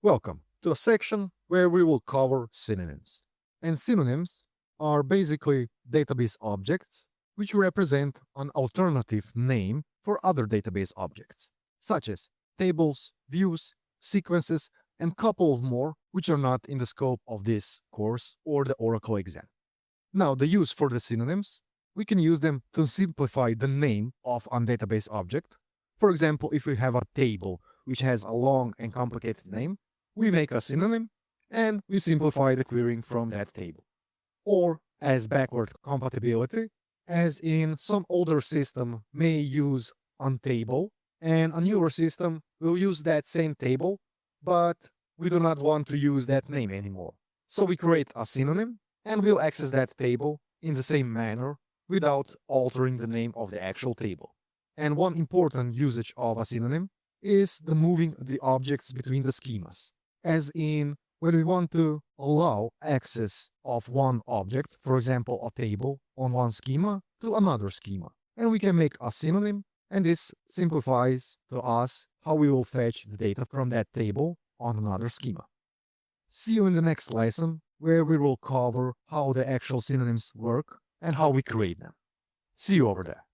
Welcome to a section where we will cover synonyms. And synonyms are basically database objects which represent an alternative name for other database objects, such as tables, views, sequences, and a couple of more which are not in the scope of this course or the Oracle exam. Now, the use for the synonyms, we can use them to simplify the name of a database object. For example, if we have a table which has a long and complicated name, we make a synonym and we simplify the querying from that table. Or as backward compatibility, as in some older system may use a table and a newer system will use that same table, but we do not want to use that name anymore. So we create a synonym and we'll access that table in the same manner without altering the name of the actual table. And one important usage of a synonym is the moving the objects between the schemas, as in when we want to allow access of one object, for example, a table on one schema to another schema. And we can make a synonym, and this simplifies to us how we will fetch the data from that table on another schema. See you in the next lesson, where we will cover how the actual synonyms work and how we create them. See you over there.